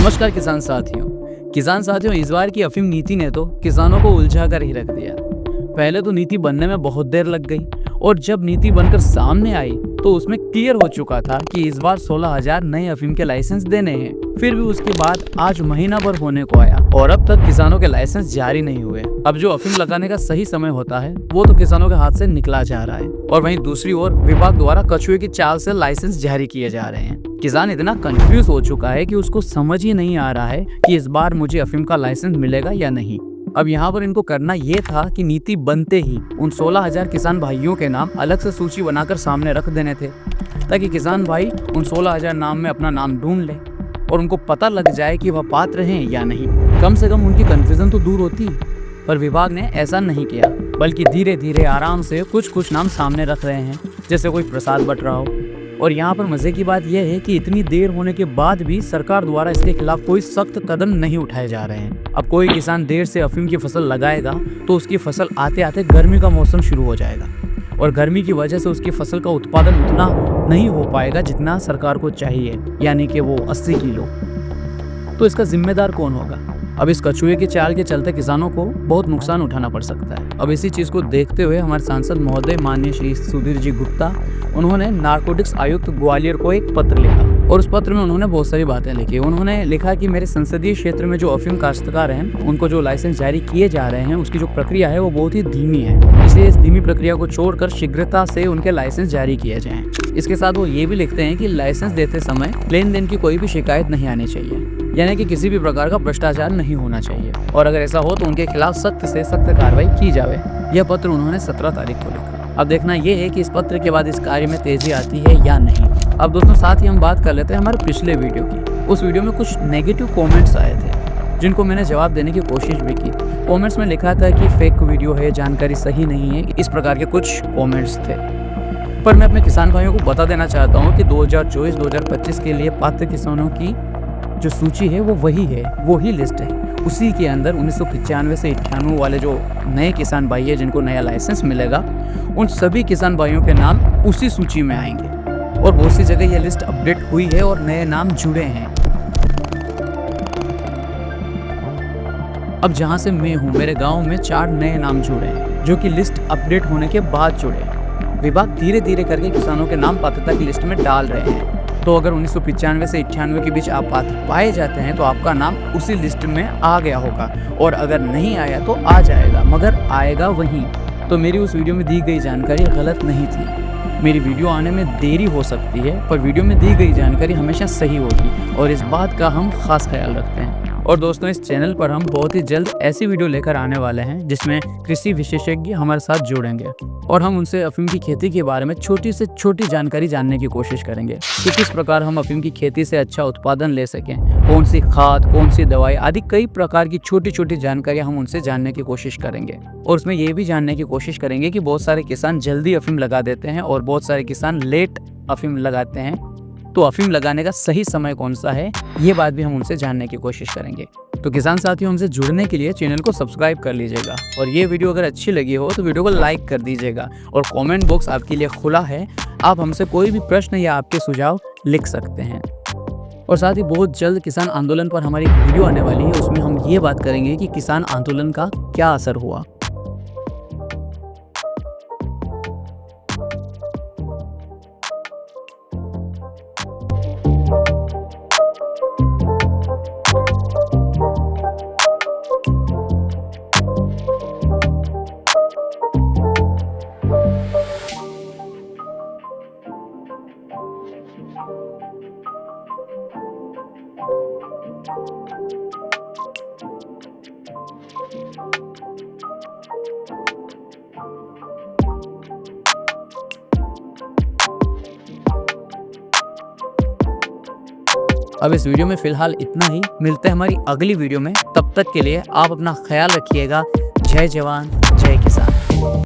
नमस्कार किसान साथियों, इस बार की अफीम नीति ने तो किसानों को उलझा कर ही रख दिया। पहले तो नीति बनने में बहुत देर लग गई और जब नीति बनकर सामने आई तो उसमें क्लियर हो चुका था कि इस बार 16,000 नए अफीम के लाइसेंस देने हैं। फिर भी उसके बाद आज महीना भर होने को आया और अब तक किसानों के लाइसेंस जारी नहीं हुए। अब जो अफीम लगाने का सही समय होता है वो तो किसानों के हाथ से निकला जा रहा है और वहीं दूसरी ओर विभाग द्वारा कछुए की चाल से लाइसेंस जारी किए जा रहे हैं। किसान इतना कंफ्यूज हो चुका है कि उसको समझ ही नहीं आ रहा है कि इस बार मुझे अफीम का लाइसेंस मिलेगा या नहीं। अब यहाँ पर इनको करना ये था कि नीति बनते ही उन 16,000 किसान भाइयों के नाम अलग से सूची बनाकर सामने रख देने थे, ताकि किसान भाई उन 16,000 नाम में अपना नाम ढूंढ ले और उनको पता लग जाए कि वह पात्र हैं या नहीं। कम से कम उनकी कंफ्यूजन तो दूर होती। पर विभाग ने ऐसा नहीं किया, बल्कि धीरे धीरे आराम से कुछ नाम सामने रख रहे हैं, जैसे कोई प्रसाद बट रहा हो। और यहाँ पर मजे की बात यह है कि इतनी देर होने के बाद भी सरकार द्वारा इसके खिलाफ कोई सख्त कदम नहीं उठाए जा रहे हैं। अब कोई किसान देर से अफीम की फसल लगाएगा तो उसकी फसल आते आते गर्मी का मौसम शुरू हो जाएगा और गर्मी की वजह से उसकी फसल का उत्पादन उतना नहीं हो पाएगा जितना सरकार को चाहिए, यानी कि वो 80 किलो। तो इसका जिम्मेदार कौन होगा? अब इस कछुए की चाल के चलते किसानों को बहुत नुकसान उठाना पड़ सकता है। अब इसी चीज को देखते हुए हमारे सांसद महोदय माननीय श्री सुधीर जी गुप्ता, उन्होंने नारकोटिक्स आयुक्त ग्वालियर को एक पत्र लिखा और उस पत्र में उन्होंने बहुत सारी बातें लिखी। उन्होंने लिखा कि मेरे संसदीय क्षेत्र में जो अफीम काश्तकार हैं उनको जो लाइसेंस जारी किए जा रहे हैं उसकी जो प्रक्रिया है वो बहुत ही धीमी है, इसलिए इस धीमी प्रक्रिया को छोड़कर शीघ्रता से उनके लाइसेंस जारी किए जाएं। इसके साथ वो ये भी लिखते हैं कि लाइसेंस देते समय लेन देन की कोई भी शिकायत नहीं आनी चाहिए, यानी कि किसी भी प्रकार का भ्रष्टाचार नहीं होना चाहिए और अगर ऐसा हो तो उनके खिलाफ सख्त से सख्त कार्रवाई की जाए। यह पत्र उन्होंने 17 तारीख को लिखा। अब देखना यह है कि इस पत्र के बाद इस कार्य में तेजी आती है या नहीं। अब दोस्तों साथ ही हम बात कर लेते हैं हमारे पिछले वीडियो की। उस वीडियो में कुछ नेगेटिव कमेंट्स आए थे जिनको मैंने जवाब देने की कोशिश भी की। कमेंट्स में लिखा था कि फेक वीडियो है, जानकारी सही नहीं है, इस प्रकार के कुछ कमेंट्स थे। पर मैं अपने किसान भाइयों को बता देना चाहता हूँ कि 2024-2025 के लिए पात्र किसानों की जो सूची है वो वही है, वो ही लिस्ट है। उसी के अंदर 1995 से 98 वाले जो नए किसान भाई है जिनको नया लाइसेंस मिलेगा, उन सभी किसान भाइयों के नाम उसी सूची में आएंगे और बहुत सी जगह यह लिस्ट अपडेट हुई है और नए नाम जुड़े हैं। अब जहां से मैं हूं, मेरे गांव में 4 नए नाम जुड़े हैं जो कि लिस्ट अपडेट होने के बाद जुड़े हैं। विभाग धीरे धीरे करके किसानों के नाम पात्रता की लिस्ट में डाल रहे हैं। तो अगर 1995 से 98 के बीच आप पात्र पाए जाते हैं तो आपका नाम उसी लिस्ट में आ गया होगा और अगर नहीं आया तो आ जाएगा, मगर आएगा वहीं। तो मेरी उस वीडियो में दी गई जानकारी गलत नहीं थी। मेरी वीडियो आने में देरी हो सकती है पर वीडियो में दी गई जानकारी हमेशा सही होगी और इस बात का हम खास ख्याल रखते हैं। और दोस्तों इस चैनल पर हम बहुत ही जल्द ऐसी वीडियो लेकर आने वाले हैं जिसमें कृषि विशेषज्ञ हमारे साथ जुड़ेंगे और हम उनसे अफीम की खेती के बारे में छोटी से छोटी जानकारी जानने की कोशिश करेंगे कि किस प्रकार हम अफीम की खेती से अच्छा उत्पादन ले सकें, कौन सी खाद, कौन सी दवाई आदि कई प्रकार की छोटी छोटी जानकारी हम उनसे जानने की कोशिश करेंगे। और उसमें ये भी जानने की कोशिश करेंगे कि बहुत सारे किसान जल्दी अफीम लगा देते हैं और बहुत सारे किसान लेट अफीम लगाते हैं, तो अफीम लगाने का सही समय कौन सा है, ये बात भी हम उनसे जानने की कोशिश करेंगे। तो किसान साथियों, हमसे जुड़ने के लिए चैनल को सब्सक्राइब कर लीजिएगा और ये वीडियो अगर अच्छी लगी हो तो वीडियो को लाइक कर दीजिएगा और कमेंट बॉक्स आपके लिए खुला है, आप हमसे कोई भी प्रश्न या आपके सुझाव लिख सकते हैं। और साथ ही बहुत जल्द किसान आंदोलन पर हमारी वीडियो आने वाली है, उसमें हम ये बात करेंगे कि किसान आंदोलन का क्या असर हुआ। अब इस वीडियो में फिलहाल इतना ही। मिलते हैं हमारी अगली वीडियो में, तब तक के लिए आप अपना ख्याल रखिएगा। जय जवान जय किसान।